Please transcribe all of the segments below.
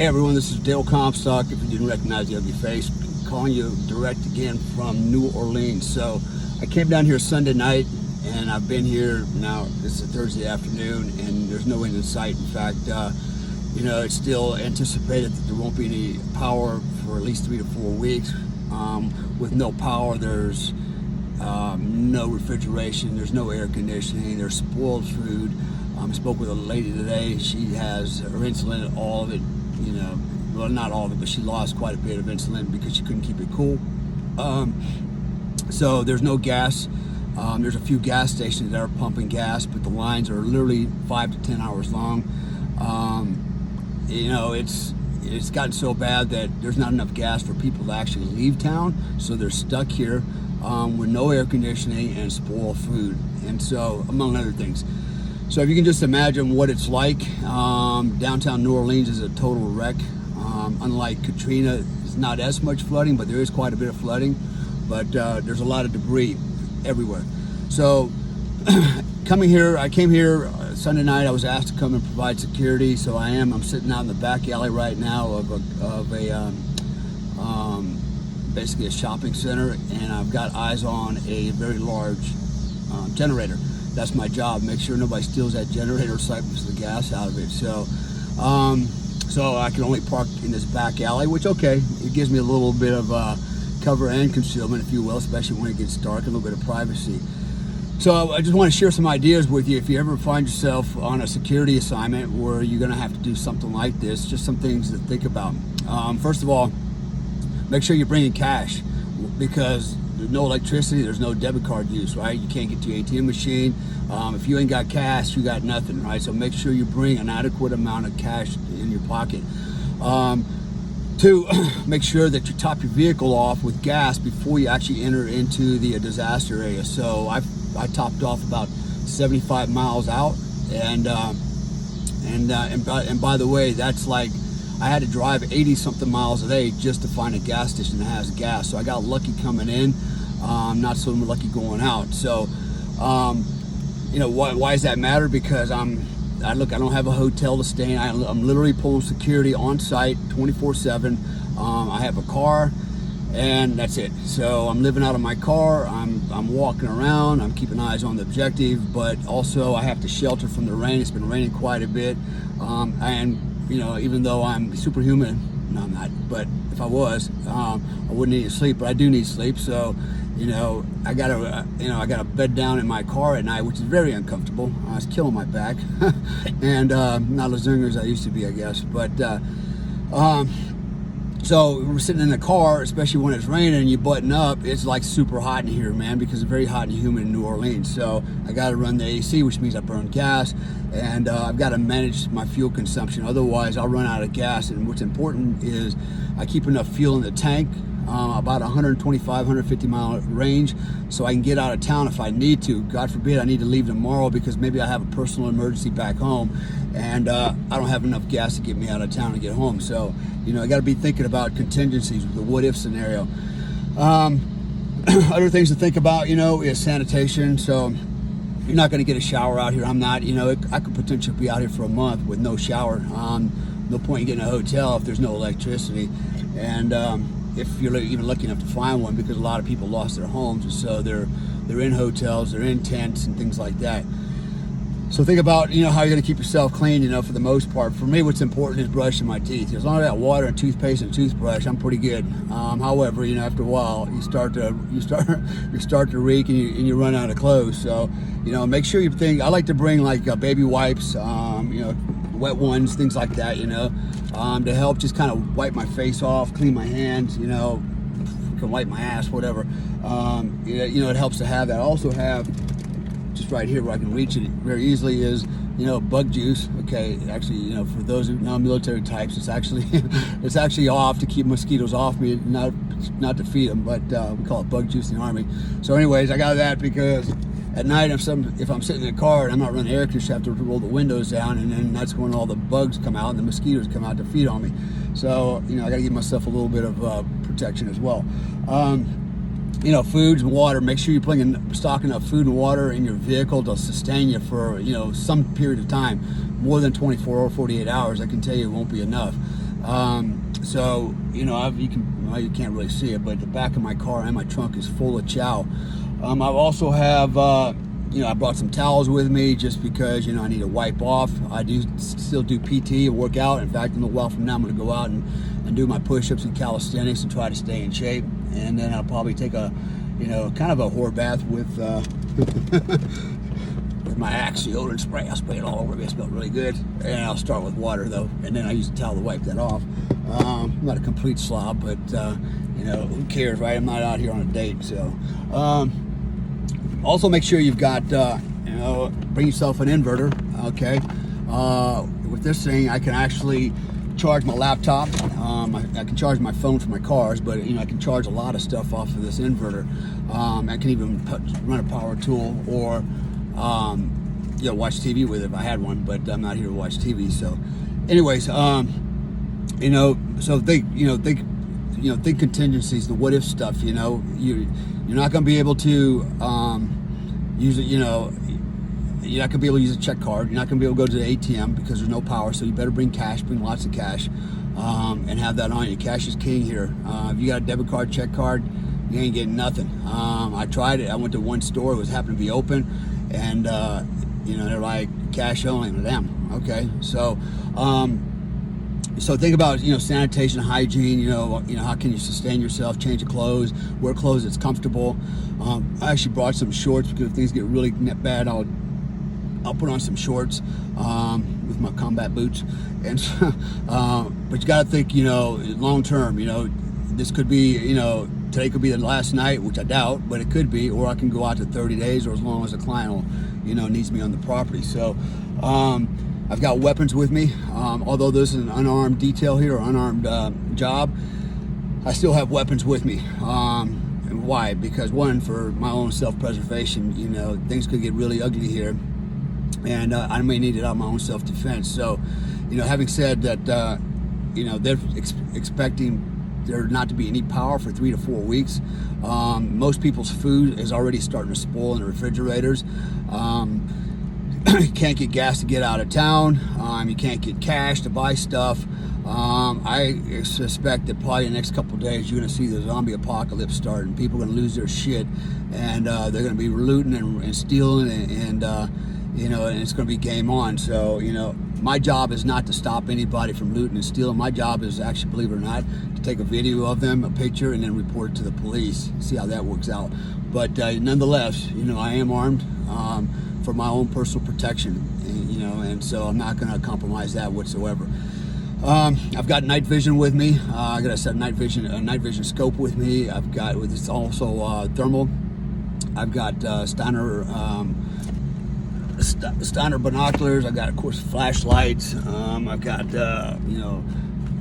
Hey everyone, this is Dale Comstock. If you didn't recognize the ugly face, calling you direct again from New Orleans. So I came down here Sunday night, and I've been here now. It's a Thursday afternoon, and there's no end in sight. In fact, it's still anticipated that there won't be any power for at least 3 to 4 weeks. With no power, there's no refrigeration, there's no air conditioning, there's spoiled food. I spoke with a lady today. She has her insulin, all of it, well, not all of it, but she lost quite a bit of insulin because she couldn't keep it cool. So there's no gas. There's a few gas stations that are pumping gas, but the lines are literally 5 to 10 hours long. It's gotten so bad that there's not enough gas for people to actually leave town, so they're stuck here with no air conditioning and spoiled food, and so among other things. So if you can just imagine what it's like, downtown New Orleans is a total wreck. Unlike Katrina, it's not as much flooding, but there is quite a bit of flooding. But there's a lot of debris everywhere. So I came here Sunday night. I was asked to come and provide security, so I am. I'm sitting out in the back alley right now of basically a shopping center, and I've got eyes on a very large generator. That's my job. Make sure nobody steals that generator or siphons the gas out of it. So I can only park in this back alley, which, okay, it gives me a little bit of cover and concealment, if you will, especially when it gets dark, a little bit of privacy. So I just want to share some ideas with you. If you ever find yourself on a security assignment where you're going to have to do something like this, just some things to think about. First of all, make sure you're bringing cash, because there's no electricity, there's no debit card use, right? You can't get to your ATM machine. If you ain't got cash, you got nothing, right? So make sure you bring an adequate amount of cash in your pocket. Two, make sure that you top your vehicle off with gas before you actually enter into the disaster area. So I topped off about 75 miles out, and by the way, that's like, I had to drive 80 something miles a day just to find a gas station that has gas. So I got lucky coming in, not so lucky going out. So, why does that matter? Because I don't have a hotel to stay in. I'm literally pulling security on site 24/7. I have a car, and that's it. So I'm living out of my car. I'm walking around. I'm keeping eyes on the objective, but also I have to shelter from the rain. It's been raining quite a bit, and even though I'm superhuman, no, I'm not. But if I was, I wouldn't need to sleep. But I do need sleep. So, I gotta bed down in my car at night, which is very uncomfortable. It's killing my back, and not as young as I used to be, I guess. But so we're sitting in the car, especially when it's raining and you button up. It's like super hot in here, man, because it's very hot and humid in New Orleans. So I got to run the AC, which means I burn gas, and I've got to manage my fuel consumption. Otherwise, I'll run out of gas. And what's important is I keep enough fuel in the tank, about 125, 150 mile range, so I can get out of town if I need to. God forbid I need to leave tomorrow because maybe I have a personal emergency back home, and I don't have enough gas to get me out of town and get home. So, I got to be thinking about contingencies with the what-if scenario. Other things to think about, is sanitation. So you're not going to get a shower out here. I'm not. I could potentially be out here for a month with no shower. No point in getting a hotel if there's no electricity, and if you're even lucky enough to find one, because a lot of people lost their homes, and so they're in hotels, they're in tents and things like that. So think about how you're going to keep yourself clean. For the most part, for me, what's important is brushing my teeth. As long as I got water and toothpaste and toothbrush, I'm pretty good. However, after a while, you start to reek, and you run out of clothes. So make sure you think. I like to bring like baby wipes, wet ones, things like that. To help just kind of wipe my face off, clean my hands, can wipe my ass, whatever. It helps to have that. I also have, just right here where I can reach it very easily, is bug juice. Okay, actually, for those non-military types, it's actually off to keep mosquitoes off me, not to feed them, but we call it bug juice in the Army. So anyways, I got that because at night, if I'm sitting in the car and I'm not running air conditioning, I have to roll the windows down, and then that's when all the bugs come out and the mosquitoes come out to feed on me. So, I got to give myself a little bit of protection as well. Foods and water. Make sure you're stocking up food and water in your vehicle to sustain you for, some period of time. More than 24 or 48 hours, I can tell you it won't be enough. So you can't really see it, but the back of my car and my trunk is full of chow. I also have I brought some towels with me just because I need to wipe off. I do still do PT and work out. In fact, in a while from now I'm going to go out and do my push-ups and calisthenics and try to stay in shape. And then I'll probably take a kind of a whore bath with with my Axe deodorant spray. I'll spray it all over me. It smells really good. And I'll start with water though, and then I use a towel to wipe that off. I'm not a complete slob, but who cares, right? I'm not out here on a date. So also make sure you've got bring yourself an inverter. Okay, with this thing I can actually charge my laptop. I can charge my phone for my cars, but I can charge a lot of stuff off of this inverter. I can even run a power tool or watch TV with it if I had one, but I'm not here to watch TV. So anyways, so think contingencies, the what if stuff. You're not going to be able to use it. You're not going to be able to use a check card. You're not going to be able to go to the ATM because there's no power. So you better bring cash, bring lots of cash, and have that on you. Cash is king here. If you got a debit card, check card, you ain't getting nothing. I tried it. I went to one store. It was happened to be open, and they're like cash only. Damn. Okay. So think about sanitation, hygiene. How can you sustain yourself? Change of clothes, wear clothes that's comfortable. I actually brought some shorts because if things get really bad, I'll put on some shorts with my combat boots. And but you got to think long term. This could be today could be the last night, which I doubt, but it could be, or I can go out to 30 days, or as long as the client needs me on the property. So I've got weapons with me. Although this is an unarmed detail here, or unarmed job, I still have weapons with me. And why? Because one, for my own self-preservation. Things could get really ugly here, and I may need it out of my own self-defense. So, having said that, they're expecting there not to be any power for 3 to 4 weeks. Most people's food is already starting to spoil in the refrigerators. You can't get gas to get out of town. You can't get cash to buy stuff. I suspect that probably in the next couple of days you're going to see the zombie apocalypse start, and people are going to lose their shit, and they're going to be looting and stealing, and it's going to be game on. So my job is not to stop anybody from looting and stealing. My job is actually, believe it or not, to take a video of them, a picture, and then report it to the police. See how that works out. But nonetheless, I am armed for my own personal protection, and so I'm not going to compromise that whatsoever. I've got night vision with me. I got a night vision scope with me. I've got it's also thermal. I've got Steiner binoculars. I've got, of course, flashlights. I've got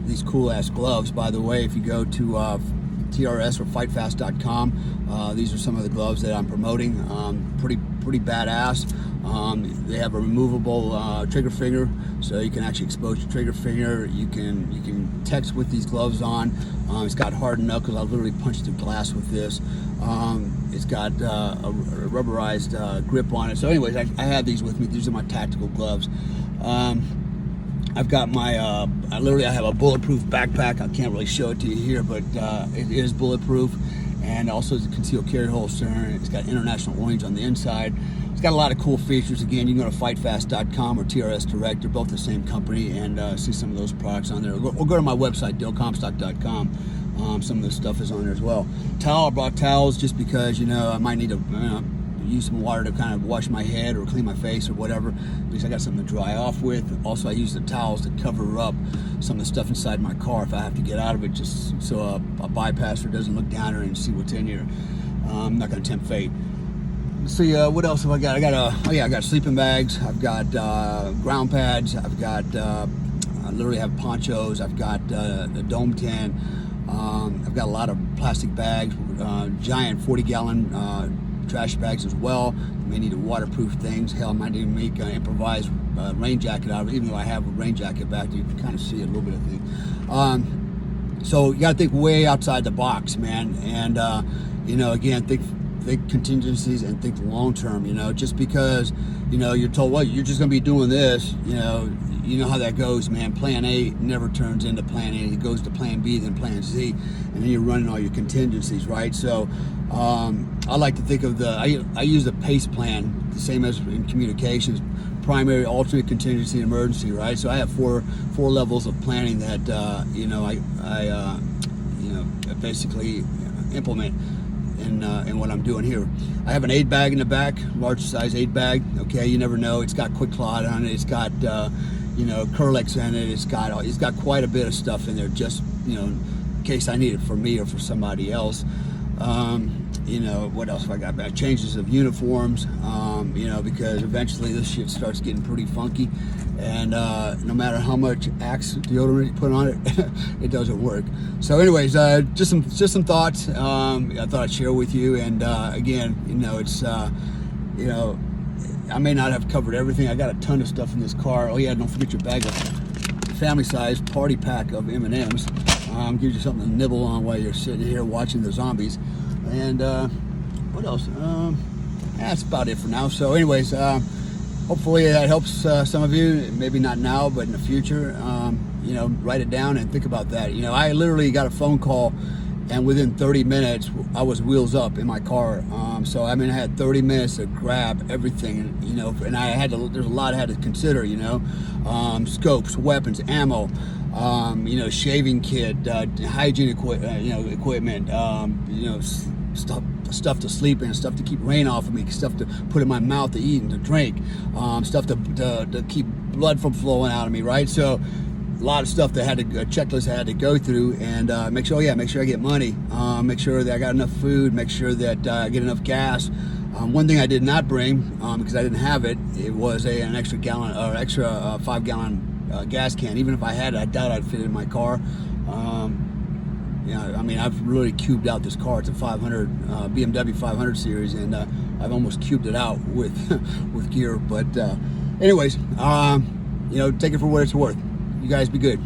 these cool ass gloves. By the way, if you go to TRS or FightFast.com, these are some of the gloves that I'm promoting. Pretty badass. They have a removable trigger finger, so you can actually expose your trigger finger. You can text with these gloves on. It's got hard knuckles. I'll literally punch through glass with this. It's got a rubberized grip on it. So anyways, I have these with me. These are my tactical gloves. I've got my, I have a bulletproof backpack. I can't really show it to you here, but it is bulletproof. And also it's a concealed carry holster. It's got International Orange on the inside. It's got a lot of cool features. Again, you can go to FightFast.com or TRS Direct. They're both the same company, and see some of those products on there. Or go to my website, DaleComstock.com. Some of this stuff is on there as well. I brought towels just because, I might need to use some water to kind of wash my head or clean my face or whatever. At least I got something to dry off with. Also, I use the towels to cover up some of the stuff inside my car if I have to get out of it, just so a bypasser doesn't look down there and see what's in here. I'm not going to tempt fate. Let's see, what else have I got? I got sleeping bags. I've got ground pads. I've got, I literally have ponchos. I've got a dome tent. I've got a lot of plastic bags, giant 40-gallon trash bags as well. You may need to waterproof things. Hell, I might need to make an improvised rain jacket out of it, even though I have a rain jacket back there. You can kind of see a little bit of thing. So you got to think way outside the box, man. And, again, think contingencies and think long term. Just because, you're told, well, you're just going to be doing this, you know how that goes, man. Plan A never turns into Plan A. It goes to Plan B, then Plan Z, and then you're running all your contingencies, right? So I like to think of I use the PACE plan, the same as in communications: primary, alternate, contingency, and emergency, right? So I have four levels of planning that I basically implement in what I'm doing here. I have an aid bag in the back, large size aid bag. Okay, you never know. It's got Quick Clot on it. It's got Curlex in it. It's got quite a bit of stuff in there, just in case I need it for me or for somebody else. What else have I got? Changes of uniforms, because eventually this shit starts getting pretty funky, and no matter how much Axe deodorant you put on it, it doesn't work. So anyways, just some thoughts I thought I'd share with you. And again, it's I may not have covered everything. I got a ton of stuff in this car. Oh yeah, don't forget your bag of family size party pack of M&Ms. Gives you something to nibble on while you're sitting here watching the zombies. And what else? That's about it for now. So anyways, hopefully that helps some of you. Maybe not now, but in the future. Write it down and think about that. I literally got a phone call, and within 30 minutes I was wheels up in my car. So I had 30 minutes to grab everything, and I had to. There's a lot I had to consider. Scopes, weapons, ammo, shaving kit, hygiene equipment, stuff to sleep in, stuff to keep rain off of me, stuff to put in my mouth to eat and to drink, stuff to keep blood from flowing out of me, right? So a lot of stuff that a checklist I had to go through, and make sure I get money, make sure that I got enough food, make sure that I get enough gas. One thing I did not bring, because I didn't have it, it was an extra 5-gallon gas can. Even if I had it, I doubt I'd fit it in my car. I've really cubed out this car. It's a 500 BMW 500 series, and I've almost cubed it out with with gear. But anyways, take it for what it's worth. You guys be good.